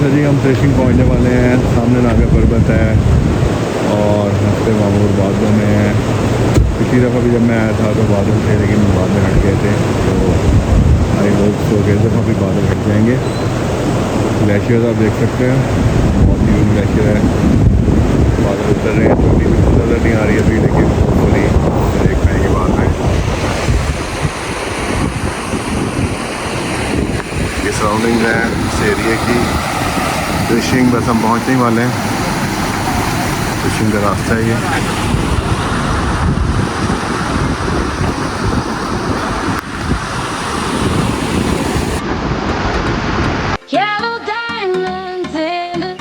अच्छा जी, हम त्रिशिंग पहुंचने वाले हैं। सामने नागा पर्वत है और हफ्ते मामूर बादलों में है। पिछली दफ़ा भी जब मैं आया था तो बादल थे, लेकिन बाद में हट गए थे। तो आई होप सो कि इस दफ़ा भी बादल हट जाएंगे। ग्लेशियर्स आप देख सकते हैं, बहुत ही ग्लेशियर है। बादल उतर रहे हैं, चोटी बिल्कुल नज़र नहीं आ रही अभी, लेकिन होपफुली देख पाएंगे बाद में। ये सराउंडिंग है इस एरिए की। फिशिंग बस हम पहुँचने ही वाले हैं। फिशिंग का रास्ता है ये। Yellow diamonds in the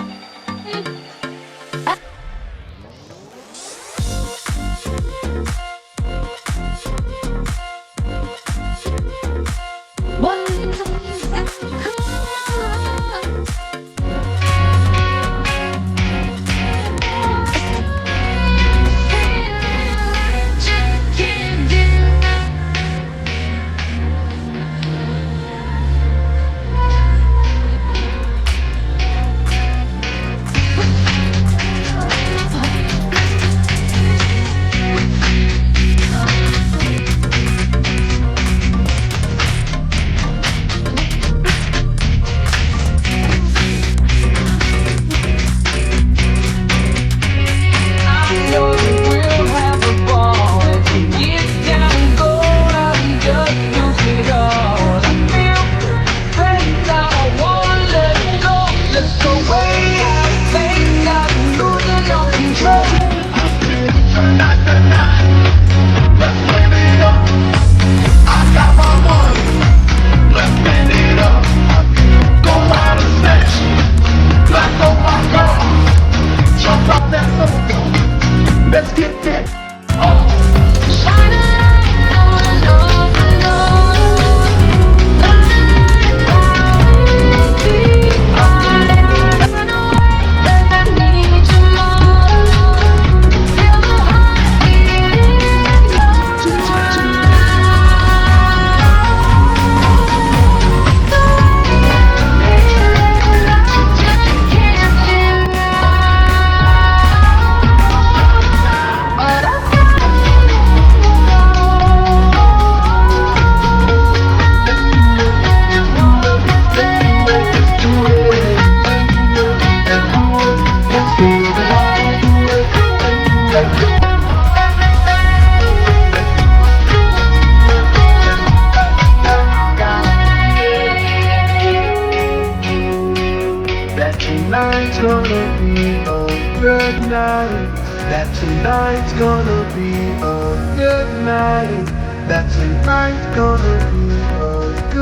tonight's gonna be a good night. That tonight's gonna be a good night. That tonight's gonna be a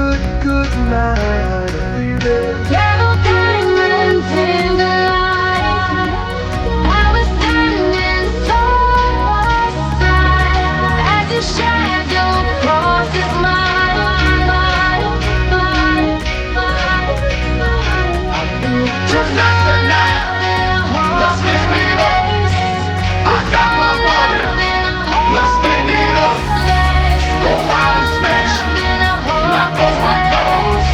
good night. yellow diamonds in the light. I was standing side by side as your shadow crosses mine. Tonight, let's get it up. I got my money, let's spend it up. Go out and smash, knock on my doors.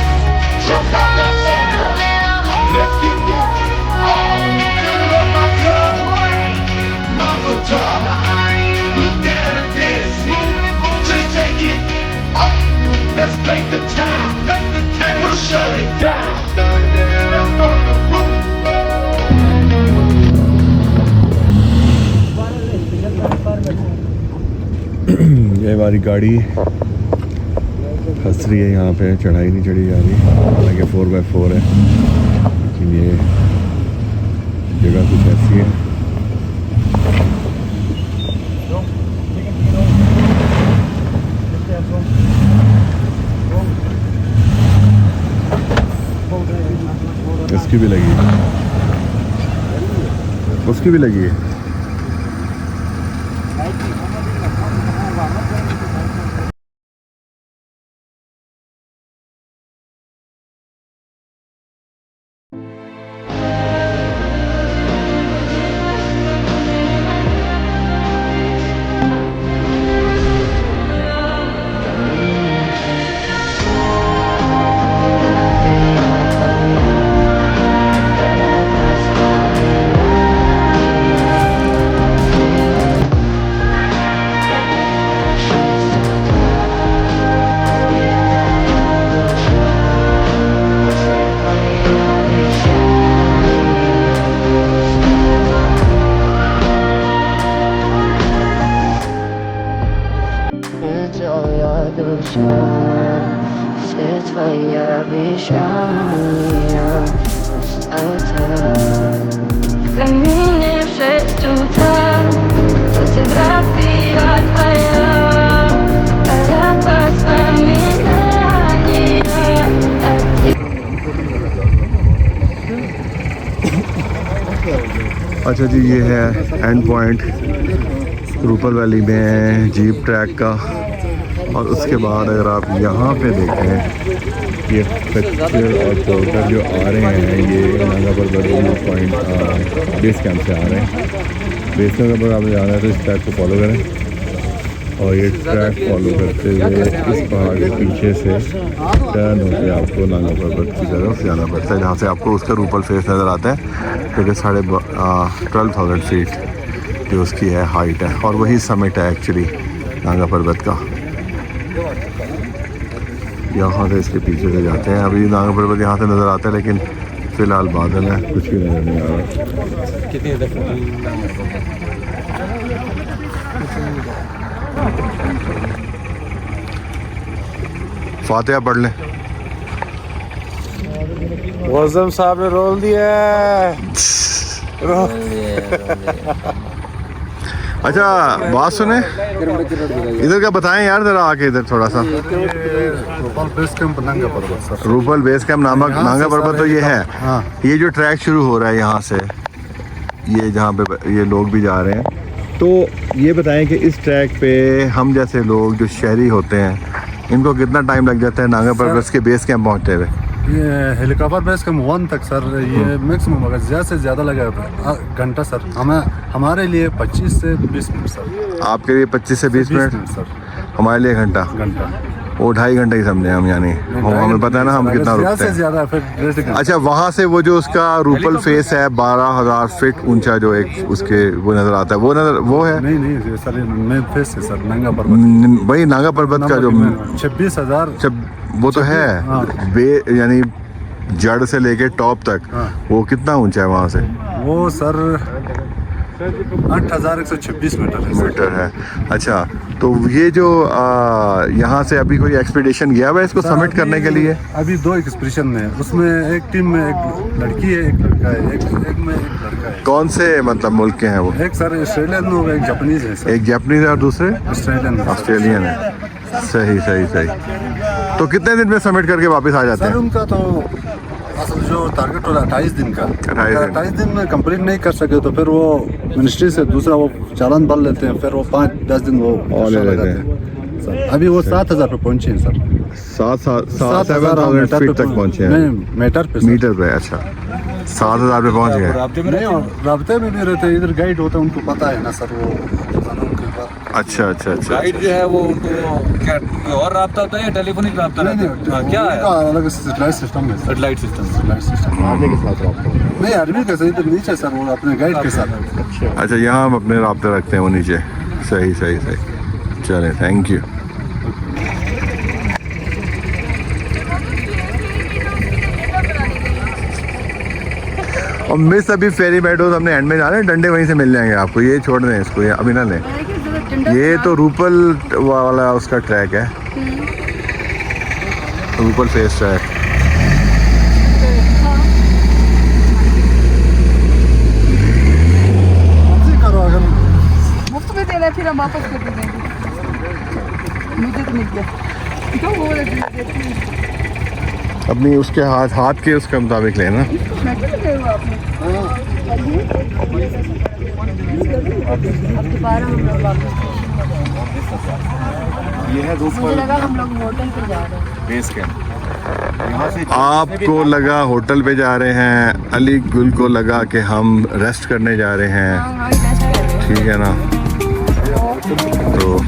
Jump out that sucker, let's get it. Oh, fill up my cup, Mama Dog. Look at her dancing, just take it up. Let's make the time, we'll shut it down. ये हमारी गाड़ी फंस रही है यहाँ पे, चढ़ाई नहीं चढ़ी जा रही। हालांकि 4x4 है, लेकिन ये जगह कुछ ऐसी है। इसकी भी लगी है, उसकी भी लगी है। Каміння все тут, фотографія твоя, अच्छा जी, ये है एंड पॉइंट रूपल वैली में जीप ट्रैक का। और उसके बाद अगर आप यहाँ पे देखें, ये पिक्चर और पोर्टर जो आ रहे हैं ये नागा पर्वत व्यू पॉइंट बेस कैंप से आ रहे हैं। बेस कैंप पर आपने जाना है तो इस ट्रैक को फॉलो करें और ये ट्रैक फॉलो करते हुए इस पहाड़ के पीछे से टर्न होकर आपको नागा पर्वत की तरफ जाना पड़ता है, जहाँ से आपको उसका रूपल फेस नज़र आता है, क्योंकि 12,500 फीट जो उसकी है हाइट है और वही समिट है एक्चुअली नागा पर्वत का। यहाँ से इसके पीछे से जाते हैं। अभी नागा पर्वत यहाँ से नज़र आता है, लेकिन फ़िलहाल बादल है, कुछ भी नज़र नहीं आ रहा। फातिहा पढ़ लें। मौजम साहब ने रोल दिया है। अच्छा बात सुने, इधर का बताएं यार जरा आके, इधर थोड़ा सा। रूपल बेस कैंप नागा पर्वत सर। रूपल बेस कैंप नामक नागा पर्वत तो ये है। हाँ। ये जो ट्रैक शुरू हो रहा है यहाँ से, ये जहाँ पे ये लोग भी जा रहे हैं, तो ये बताएं कि इस ट्रैक पे हम जैसे लोग जो शहरी होते हैं, इनको कितना टाइम लग जाता है नागा पर्वत के बेस कैंप पहुँचते हुए? ये हेलीकॉप्टर बेस कैंप 1 तक सर, ये मैक्सिमम अगर ज़्यादा से ज़्यादा लगेगा घंटा सर। हमारे लिए 25 से 20 मिनट सर। आपके लिए 25 से 20 मिनट सर, हमारे लिए घंटा। वो 2.5 घंटे ही समझे हम, यानी हमें पता है ना हम कितना रुकते हैं। ज़्यादा फिर। अच्छा, वहाँ से वो जो उसका रूपल फेस है 12,000 फीट ऊंचा, जो एक उसके वो नज़र आता है, वो है नहीं सर, मेन फेस है सर नागा पर्वत। वही नागा पर्वत का जो 26,000 वो तो है। हाँ। यानी जड़ से लेके टॉप तक। हाँ। वो कितना ऊंचा है वहाँ से? वो सर 8,126 मीटर है। अच्छा, तो ये जो यहाँ से अभी कोई एक्सपीडिशन गया हुआ है इसको सबमिट करने के लिए? अभी 2 एक्सपीडिशन में, उसमें एक टीम में एक लड़की है, एक लड़का है, एक में एक लड़का है। कौन से मतलब मुल्क के हैं वो? एक सर ऑस्ट्रेलियन और एक जापानीज है सर। एक जापानीज है और दूसरे ऑस्ट्रेलियन है। सही। तो कितने दिन में सबमिट करके वापस आ जाते हैं? सर उनका तो असल जो टारगेट हो रहा है 28 दिन का। 28 दिन में कंप्लीट नहीं कर सके तो फिर वो मिनिस्ट्री से दूसरा वो चालान भर लेते हैं, फिर वो 5-10 दिन वो और ले लेते हैं सर। अभी वो 7,000 पे पहुंचे हैं सर। 7,000 फीट तक पहुंचे हैं? मीटर पे। अच्छा, 7,000 पे पहुंच गए। राब्ते में भी रहते हैं, इधर गाइड होता है, उनको पता है ना सर वो। अच्छा। गाइड जो है वो उनको क्या और राब्ता होता है या टेलीफोनिक राब्ता रहता है? क्या है? अलग सैटेलाइट सिस्टम है। सैटेलाइट सिस्टम आर्मी के साथ रखते हैं? नहीं, आर्मी के साथ नीचे सर, वो अपने गाइड के साथ। अच्छा, यहाँ हम अपने राब्ते रखते हैं वो नीचे। सही। चलें, थैंक यू। और मिस अभी फेरी मेडोज हमने एंड में जाना है, डंडे वहीं से मिल जाएंगे आपको, ये छोड़ दें इसको, ये अभी ना लें। ये तो रूपल वाला उसका ट्रैक है, रूपल फेस ट्रैक। मुफ्त में दे रहे फिर हम वापस कर देंगे। मुझे तो मिल गया तो वो अपनी उसके हाथ के उसके मुताबिक लेना। ये है मुझे लगा हम लोग होटल पे जा रहे हैं। बेस कैंप आपको लगा होटल पे जा रहे हैं, अली गुल को लगा कि हम रेस्ट करने जा रहे हैं। ठीक है ना, तो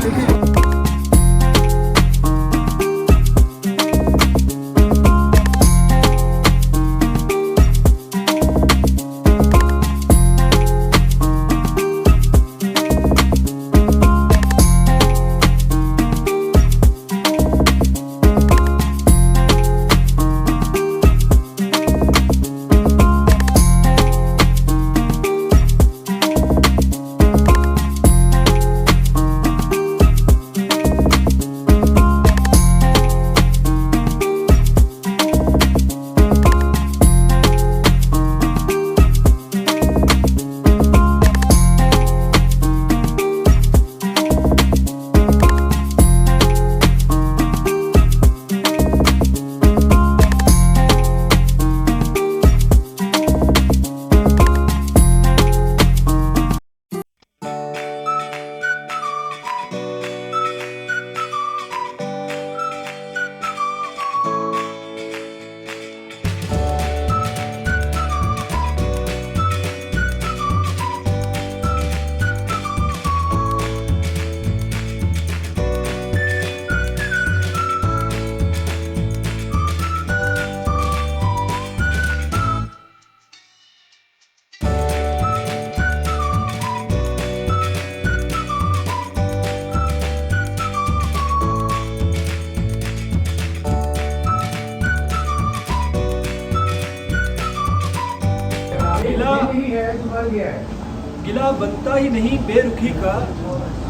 गिला बनता ही नहीं बेरुखी का,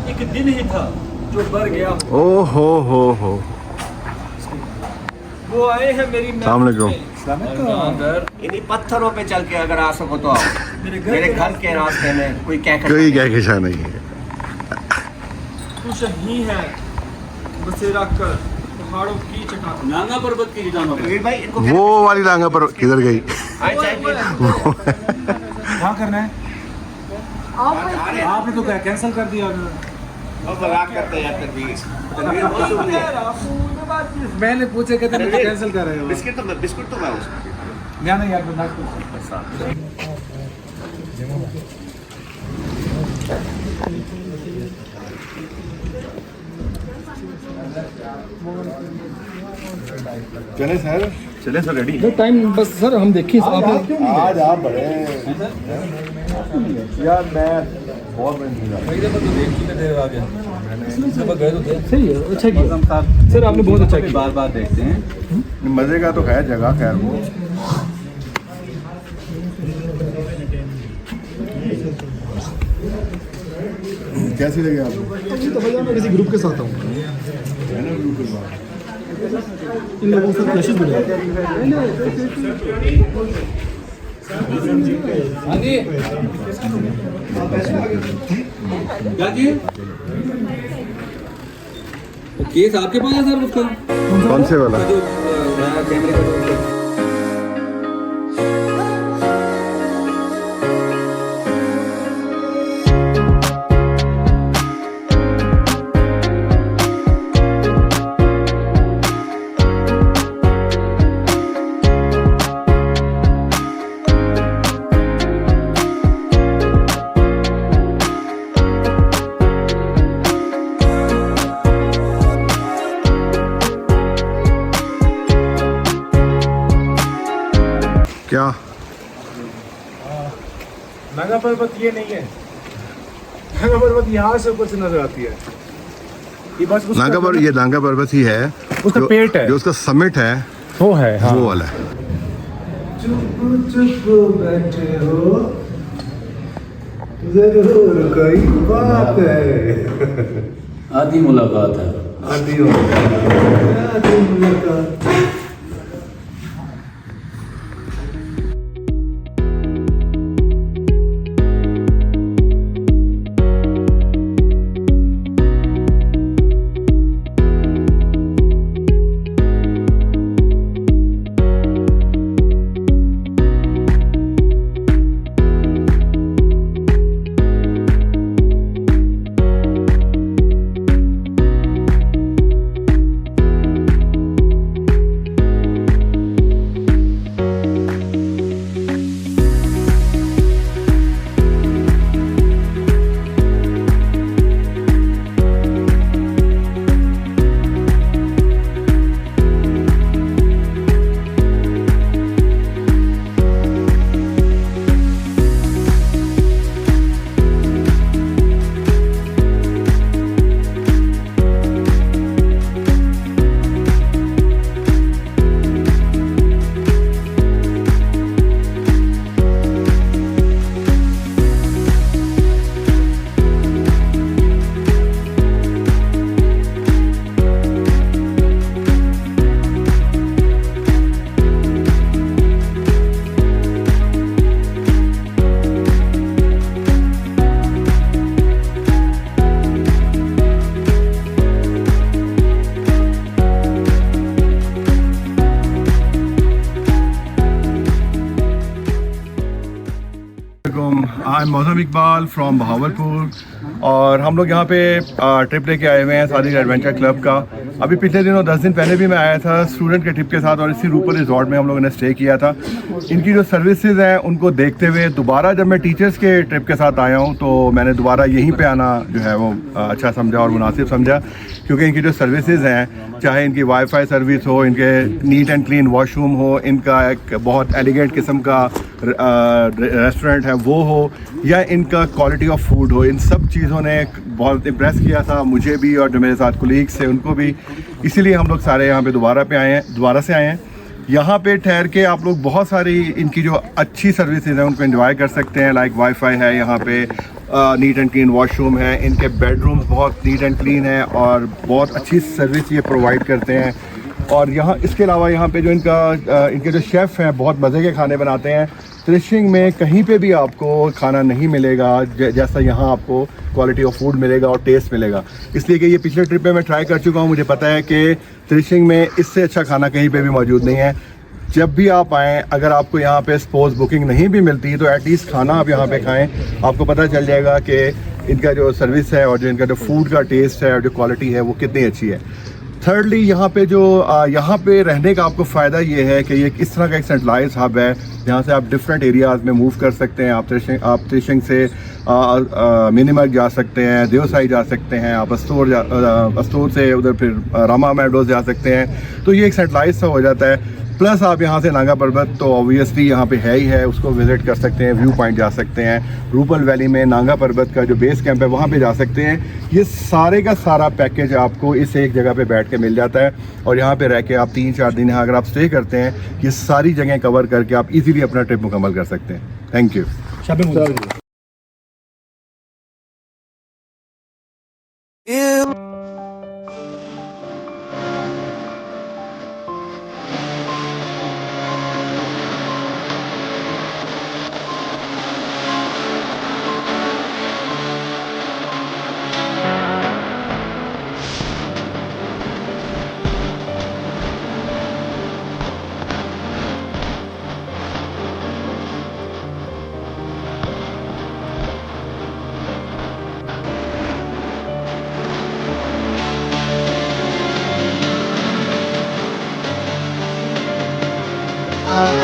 एक दिन ही था जो बर गया। ओ हो वो आए हैं मेरी अस्सलाम वालेकुम। अंदर इन्हीं पत्थरों पे चल के अगर आ सको तो आओ। मेरे घर के रास्ते में कोई क्या कोई क्या खिशा नहीं है। कुछ ही है बसेरा कर पहाड़ों की चटान, नांगा पर्वत की चट्टानों पर। भाई इनको वो वाली लांगा पर किधर गई? कहाँ करना है? आपने तो क्या कैंसिल कर दिया? मजाक करते हैं यार तनवीर मैंने पूछे कहते हैं कैंसिल कर रहे हो। बिस्किट तो मैं उसको नहीं यार बंदा चले सर, चले सर, रेडी टाइम बस सर हम देखिए आप आज आप बड़े यार, मैं बहुत सही है, अच्छा किया सर, आपने बहुत अच्छा किया। बार देखते हैं मजे का तो खैर जगह खैर वो कैसी लगी आपको? तो भैया मैं किसी ग्रुप के साथ हूँ, इन लोगों से क्लैशेस भी केस आपके पास है सर उसका? कौन से वाला? जो कैमरे का क्या नागा पर्वत ये नहीं है, नागा पर्वत यहाँ से ऊपर से नजर आती है। ये बस उसका नागा पर्वत, ये नागा पर्वत ही है, उसका जो- पेट है। जो उसका समिट है वो है, हाँ। वो वाला है। चुप बैठे हो, जरूर कोई बात है। आधी मुलाकात है। आदि मुलाकात। आई एम मौसम इकबाल फ्रॉम बहावलपुर और हम लोग यहाँ पे ट्रिप लेके आए हुए हैं सादिक एडवेंचर क्लब का। अभी पिछले दिनों 10 दिन पहले भी मैं आया था स्टूडेंट के ट्रिप के साथ और इसी रूपर रिजॉर्ट में हम लोगों ने स्टे किया था। इनकी जो सर्विसेज हैं उनको देखते हुए दोबारा जब मैं टीचर्स के ट्रिप के साथ आया हूँ तो मैंने दोबारा यहीं पे आना जो है वो अच्छा समझा और मुनासिब समझा, क्योंकि इनकी जो सर्विसेज हैं, चाहे इनकी वाईफाई सर्विस हो, इनके नीट एंड क्लीन वॉशरूम हो, इनका एक बहुत एलिगेंट किस्म का रेस्टोरेंट है वो हो, या इनका क्वालिटी ऑफ फूड हो, इन सब चीज़ों ने बहुत इम्प्रेस किया था मुझे भी और जो मेरे साथ कोलीग्स थे उनको भी। इसीलिए हम लोग सारे यहाँ पे दोबारा से आए हैं। यहाँ पे ठहर के आप लोग बहुत सारी इनकी जो अच्छी सर्विसेज हैं उनको एंजॉय कर सकते हैं। लाइक वाईफाई है यहाँ पे, नीट एंड क्लीन वॉशरूम है, इनके बेडरूम्स बहुत नीट एंड क्लीन है और बहुत अच्छी सर्विस ये प्रोवाइड करते हैं। और यहाँ इसके अलावा यहाँ पे जो इनके जो शेफ़ हैं बहुत मज़े के खाने बनाते हैं। त्रिशिंग में कहीं पे भी आपको खाना नहीं मिलेगा जैसा यहाँ आपको क्वालिटी ऑफ फूड मिलेगा और टेस्ट मिलेगा। इसलिए कि ये पिछले ट्रिप पे मैं ट्राई कर चुका हूँ, मुझे पता है कि त्रिशिंग में इससे अच्छा खाना कहीं पे भी मौजूद नहीं है। जब भी आप आएँ, अगर आपको यहाँ पे सपोज बुकिंग नहीं भी मिलती तो एटलीस्ट खाना आप यहाँ पे खाएँ, आपको पता चल जाएगा कि इनका जो सर्विस है और जो इनका जो फूड का टेस्ट है और जो क्वालिटी है वो कितनी अच्छी है। थर्डली यहाँ पे जो यहाँ पे रहने का आपको फ़ायदा ये है कि ये इस तरह का एक सेंट्रलाइज हब है जहाँ से आप डिफरेंट एरियाज़ में मूव कर सकते हैं। आप त्रिशिंग से मिनीमर्ग जा सकते हैं, देवसाई जा सकते हैं, आप अस्तूर से उधर फिर रामा मेडोज जा सकते हैं। तो ये एक सेंट्रलाइज सा हो जाता है। प्लस आप यहाँ से नागा पर्वत तो ऑब्वियसली यहाँ पे है ही है, उसको विज़िट कर सकते हैं, व्यू पॉइंट जा सकते हैं। रूपल वैली में नागा पर्वत का जो बेस कैंप है वहाँ पे जा सकते हैं। ये सारे का सारा पैकेज आपको इस एक जगह पे बैठ के मिल जाता है और यहाँ पे रह के आप 3-4 दिन यहाँ अगर आप स्टे करते हैं, ये सारी जगह कवर करके आप इजीली अपना ट्रिप मुकम्मल कर सकते हैं। Thank you.